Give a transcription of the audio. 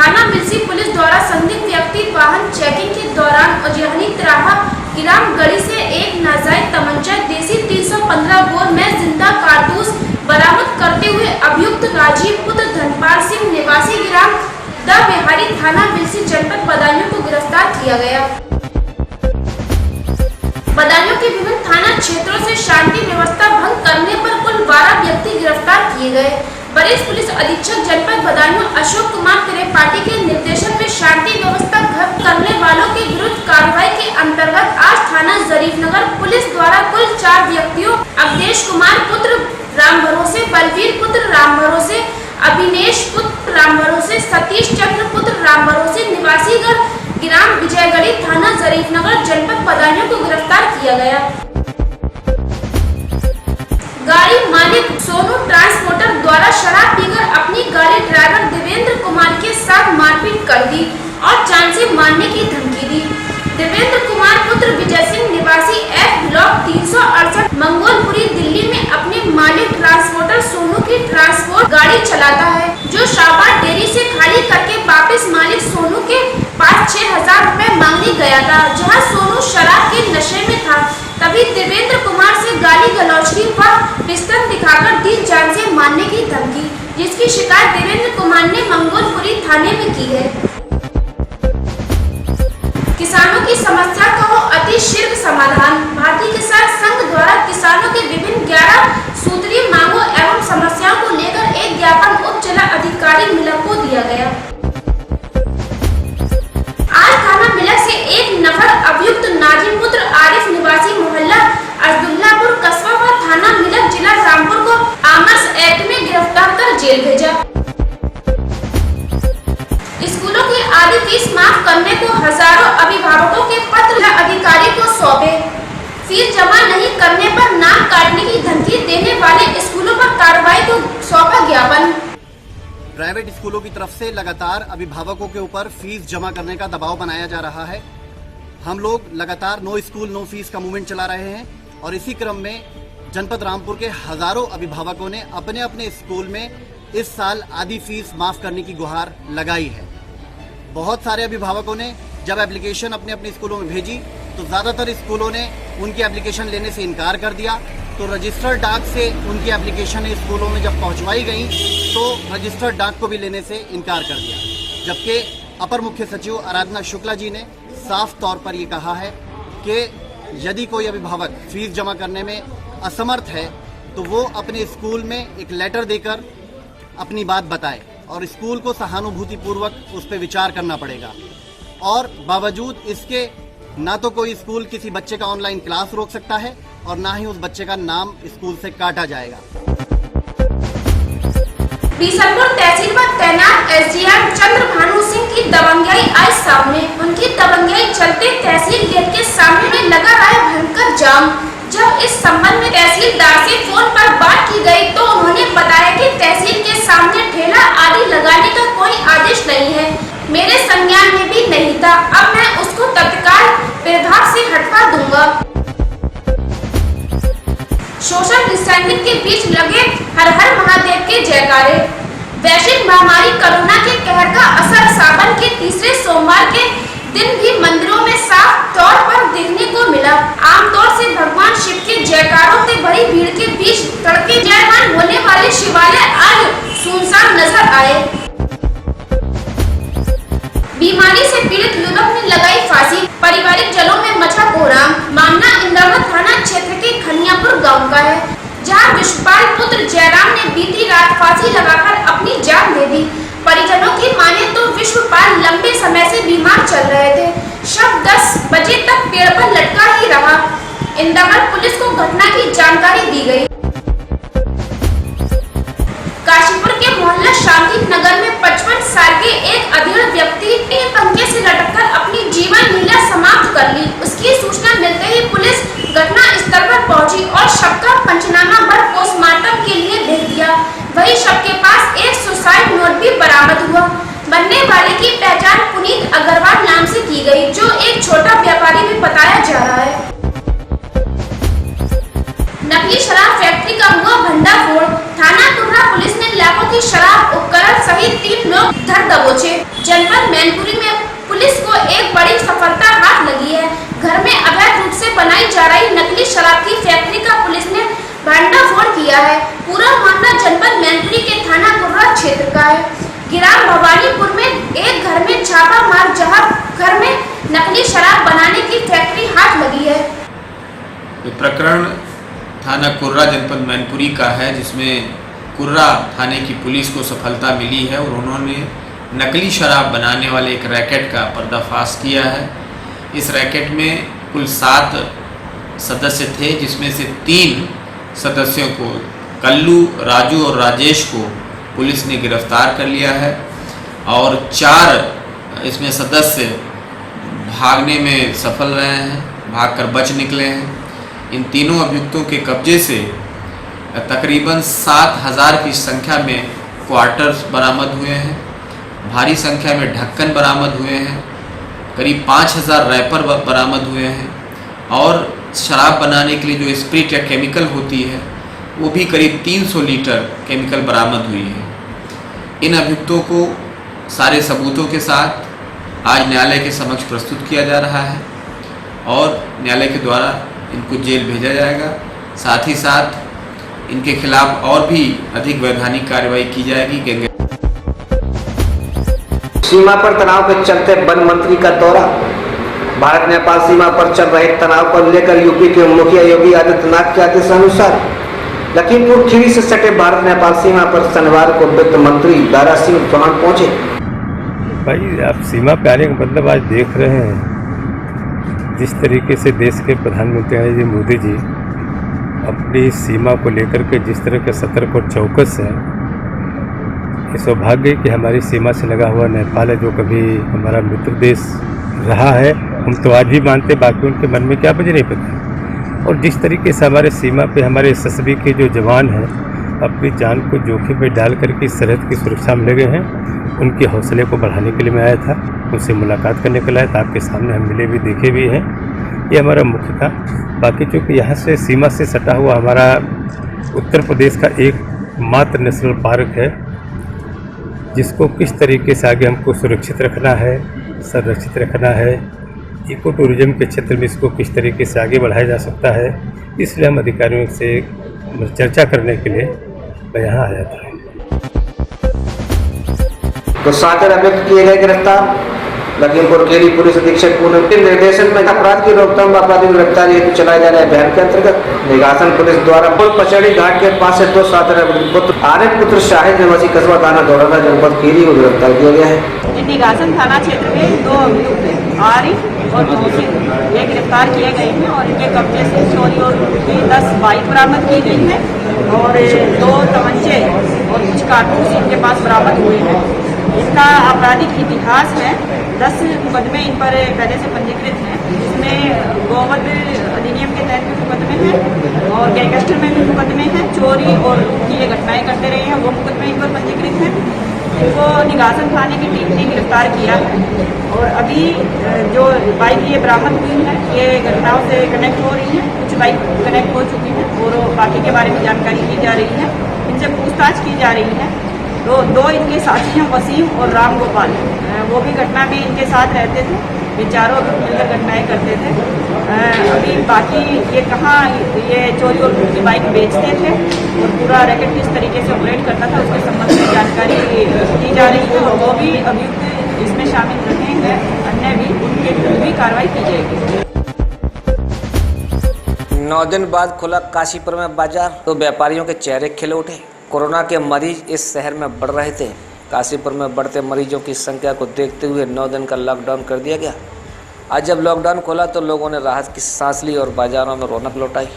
थाना मिर्सी पुलिस द्वारा संदिग्ध व्यक्ति वाहन चेकिंग के दौरान उजैनी तिराहा ग्राम गढ़ी से एक नाजायज तमंचा देसी 315 बोर में जिंदा कारतूस बरामद करते हुए अभियुक्त राजीव पुत्र धनपाल सिंह निवासी ग्राम द बिहारी थाना मिर्सी जनपद बदायूं को गिरफ्तार किया गया। बदायूं के विभिन्न थाना क्षेत्रों से शांति व्यवस्था भंग करने पर कुल 12 व्यक्ति गिरफ्तार किए गए। वरिष्ठ पुलिस अधीक्षक जनपद बदायूं अशोक कुमार त्रिपाठी के निर्देशन में शांति व्यवस्था भंग करने वालों के विरुद्ध कार्रवाई के अंतर्गत आज थाना जरीफनगर पुलिस द्वारा कुल 4 व्यक्तियों अवधेश कुमार पुत्र राम भरोसे, बलवीर पुत्र राम भरोसे, अभिनेश पुत्र राम भरोसे, सतीश चंद्र पुत्र राम भरोसे निवासी ग्राम विजयगढ़ी थाना जरीफनगर जनपद बदायूं को गिरफ्तार किया गया। गाड़ी मालिक सोनू ट्रांसपोर्टर द्वारा शराब पीकर अपनी गाड़ी ड्राइवर देवेंद्र कुमार के साथ मारपीट कर दी और जान से मारने की धमकी दी। देवेंद्र कुमार पुत्र विजय सिंह निवासी F ब्लॉक 368 मंगोलपुरी दिल्ली में अपने मालिक ट्रांसपोर्टर सोनू की ट्रांसपोर्ट गाड़ी चलाता है, जो शाहबाद डेयरी से खाली करके वापस मालिक सोनू के पास 6000 रुपए मांगने गया था, जहां सोनू शराब के नशे में था। तभी देवेंद्र कुमार से गाली गलौज की व पिस्तौल दिखाकर दी जान से मारने की धमकी, जिसकी शिकायत देवेंद्र कुमार ने मंगोलपुरी थाने में की है। किसानों की समस्या का हो अति शीघ्र समाधान। भारतीय किसान संघ द्वारा किसानों के विभिन्न 11 सूत्रीय मांगों एवं समस्याओं को लेकर एक ज्ञापन उप जिला अधिकारी मिलक को दिया गया। आज थाना मिलक से एक नफर अभियुक्त नाजिम पुत्र आरिफ निवासी मोहल्ला अब्दुल्लापुर कस्बा व थाना मिलक जिला रामपुर को आर्म्स एक्ट में गिरफ्तार कर जेल भेजा। स्कूलों की आधी फीस माफ करने को हजारों अभिभावकों के पत्र अधिकारी को सौंपे। फीस जमा नहीं करने पर नाम काटने की धमकी देने वाले स्कूलों पर कार्रवाई को सौंपा ज्ञापन। प्राइवेट स्कूलों की तरफ से लगातार अभिभावकों के ऊपर फीस जमा करने का दबाव बनाया जा रहा है। हम लोग लगातार नो स्कूल नो फीस का मूवमेंट चला रहे हैं और इसी क्रम में जनपद रामपुर के हजारों अभिभावकों ने अपने अपने स्कूल में इस साल आधी फीस माफ करने की गुहार लगाई है। बहुत सारे अभिभावकों ने जब एप्लीकेशन अपने अपने स्कूलों में भेजी तो ज़्यादातर स्कूलों ने उनकी एप्लीकेशन लेने से इनकार कर दिया। तो रजिस्टर्ड डाक से उनकी एप्लीकेशन स्कूलों में जब पहुंचवाई गई तो रजिस्टर्ड डाक को भी लेने से इनकार कर दिया, जबकि अपर मुख्य सचिव आराधना शुक्ला जी ने साफ तौर पर ये कहा है कि यदि कोई अभिभावक फीस जमा करने में असमर्थ है तो वो अपने स्कूल में एक लेटर देकर अपनी बात बताए और स्कूल को सहानुभूतिपूर्वक उस पर विचार करना पड़ेगा। और बावजूद इसके ना तो कोई स्कूल किसी बच्चे का ऑनलाइन क्लास रोक सकता है और ना ही उस बच्चे का नाम स्कूल से काटा जाएगा। बीसलपुर तहसील पर तैनात एसडीएम चंद्रभानु सिंह की दबंगई आज सामने। उनकी दबंगई चलते तहसील गेट के सामने लगा रहा है भयंकर जाम। जब इस संबंध में तहसीलदार से फोन पर बात की गई तो उन्होंने बताया कि तहसील के सामने ठेला आदि लगाने का कोई आदेश नहीं है, मेरे संज्ञान में भी नहीं था। अब मैं उसको तत्काल विभाग से हटवा दूंगा। सोशल डिस्टेंसिंग के बीच लगे हर हर महादेव के जयकारे। वैश्विक महामारी कोरोना के कहर का असर सावन के तीसरे सोमवार के दिन भी मंदिरों में साफ तौर पर देखने को मिला। आमतौर से भगवान शिव के जयकारों से भरी भीड़ के बीच तड़के जयमान होने वाले शिवालय आज सुनसान नजर आए। बीमारी से पीड़ित युवक ने लगाई फांसी, पारिवारिक जलों में मचा कोहराम। मामला इंदौर थाना क्षेत्र के खनियापुर गांव का है, जहां विश्वपाल पुत्र जयराम ने बीती रात फांसी लगाकर अपनी जान दे दी। परिजनों की माने तो विश्वपाल लंबे समय से बीमार चल रहे थे। शव 10 बजे तक पेड़ पर लटका ही रहा। इंदौर पुलिस को घटना की जानकारी दी गई। काशीपुर के मोहल्ला शांति नगर में 55 साल के एक अधेड़ व्यक्ति ने पंखे से लटककर अपनी जीवन लीला समाप्त कर ली। उसकी सूचना मिलते ही पुलिस घटना स्थल पर पहुंची और शव का पंचनामा कर पोस्टमार्टम के लिए भेज दिया। वही शव के पास एक सुसाइड नोट भी बरामद हुआ। मरने वाले की पहचान पुनीत अग्रवाल नाम से की गई, जो एक छोटा व्यापारी भी बताया जा रहा है। नकली शराब फैक्ट्री का हुआ भंडाफोड़। थाना टुर्रा पुलिस ने लाखों की शराब उपकरण सहित 3 लोग धर दबोचे। नकली शराब बनाने की फैक्ट्री हाथ लगी है। ये प्रकरण थाना कुर्रा जनपद मैनपुरी का है, जिसमें कुर्रा थाने की पुलिस को सफलता मिली है और उन्होंने नकली शराब बनाने वाले एक रैकेट का पर्दाफाश किया है। इस रैकेट में कुल 7 सदस्य थे, जिसमें से 3 सदस्यों को, कल्लू, राजू और राजेश को पुलिस ने गिरफ्तार कर लिया है और 4 इसमें सदस्य भागने में सफल रहे हैं, भागकर बच निकले हैं। इन तीनों अभियुक्तों के कब्जे से तकरीबन 7,000 की संख्या में क्वार्टर्स बरामद हुए हैं, भारी संख्या में ढक्कन बरामद हुए हैं, करीब 5,000 रैपर बरामद हुए हैं और शराब बनाने के लिए जो स्प्रिट या केमिकल होती है वो भी करीब 300 लीटर केमिकल बरामद हुई है। इन अभियुक्तों को सारे सबूतों के साथ आज न्यायालय के समक्ष प्रस्तुत किया जा रहा है और न्यायालय के द्वारा इनको जेल भेजा जाएगा। साथ ही साथ इनके खिलाफ और भी अधिक वैधानिक कार्रवाई की जाएगी। सीमा पर तनाव के चलते वन मंत्री का दौरा। भारत नेपाल सीमा पर चल रहे तनाव को लेकर यूपी के मुखिया योगी आदित्यनाथ के आदेशानुसार लखीमपुर खीरी से सटे भारत नेपाल सीमा पर शनिवार को वित्त मंत्री दारा सिंह चौहान पहुंचे। भाई, आप सीमा पे आने का मतलब आज देख रहे हैं जिस तरीके से देश के प्रधानमंत्री जी मोदी जी अपनी सीमा को लेकर के जिस तरह के सतर्क और चौकस है। ये सौभाग्य है कि हमारी सीमा से लगा हुआ नेपाल है, जो कभी हमारा मित्र देश रहा है, हम तो आज भी मानते, बाकी उनके मन में क्या मुझे नहीं पता। और जिस तरीके से हमारे सीमा पे हमारे एसएसबी के जो जवान हैं अपनी जान को जोखिम में डाल करके सरहद की सुरक्षा में लगे हैं, उनके हौसले को बढ़ाने के लिए मैं आया था, उनसे मुलाकात करने के लिए आया था। आपके सामने हम मिले भी, देखे भी हैं। ये हमारा मुख्य था। बाकी चूँकि यहाँ से सीमा से सटा हुआ हमारा उत्तर प्रदेश का एकमात्र नेशनल पार्क है, जिसको किस तरीके से आगे हमको सुरक्षित रखना है, संरक्षित रखना है, इको टूरिज्म के क्षेत्र में इसको किस तरीके से आगे बढ़ाया जा सकता है, इसलिए हम अधिकारियों से चर्चा करने के लिए मैं यहाँ आया था। तो 7 अभियुक्त किए गए गिरफ्तार। लखीमपुर खीरी पुलिस अधीक्षक पूनम के निर्देशन में अपराध की रोकथाम व अपराधी गिरफ्तारी हेतु चलाए जा रहे अभियान के अंतर्गत निगासन पुलिस द्वारा पुल पचड़ी घाट के पास से 2 पुत्र आरिफ पुत्र शाहिद निवासी कस्बा थाना दौराना जनपद खीरी को गिरफ्तार किया गया है। निगासन थाना क्षेत्र में 2 अभियुक्त आरिफ और मोहसिन ये गिरफ्तार किए गए हैं और इनके कब्जे से चोरी और लूट की 10 बाइक बरामद की गई है और 2 तमंचे और कुछ कारतूस इनके पास बरामद हुए हैं। इसका आपराधिक इतिहास है, 10 मुकदमे इन पर पहले से पंजीकृत हैं। इसमें गोवध अधिनियम के तहत भी मुकदमे हैं और गैंगस्टर में भी मुकदमे हैं। चोरी और लूट की ये घटनाएं करते रहे हैं, वो मुकदमे इन पर पंजीकृत हैं। इनको निगासन थाने की टीम ने गिरफ्तार किया है और अभी जो बाइक ये बरामद हुई है ये घटनाओं से कनेक्ट हो रही है। कुछ बाइक कनेक्ट हो चुकी हैं और बाकी के बारे में जानकारी दी जा रही है, इनसे पूछताछ की जा रही है। तो 2 इनके साथी हैं, वसीम और राम गोपाल, वो भी घटना में इनके साथ रहते थे। ये चारों अभी मिलकर घटनाएं करते थे। अभी बाकी ये कहाँ ये चोरी और लूट की बाइक बेचते थे और पूरा रैकेट किस तरीके से ऑपरेट करता था उसके संबंध में जानकारी दी जा रही है और वो भी अभियुक्त इसमें शामिल रहेंगे, अन्य भी उनके विरुद्ध भी कार्रवाई की जाएगी। 9 दिन बाद खुला काशीपुर में बाजार, तो व्यापारियों के चेहरे खिले उठे। कोरोना के मरीज इस शहर में बढ़ रहे थे। काशीपुर में बढ़ते मरीजों की संख्या को देखते हुए 9 दिन का लॉकडाउन कर दिया गया। आज जब लॉकडाउन खोला तो लोगों ने राहत की सांस ली और बाजारों में रौनक लौटाई।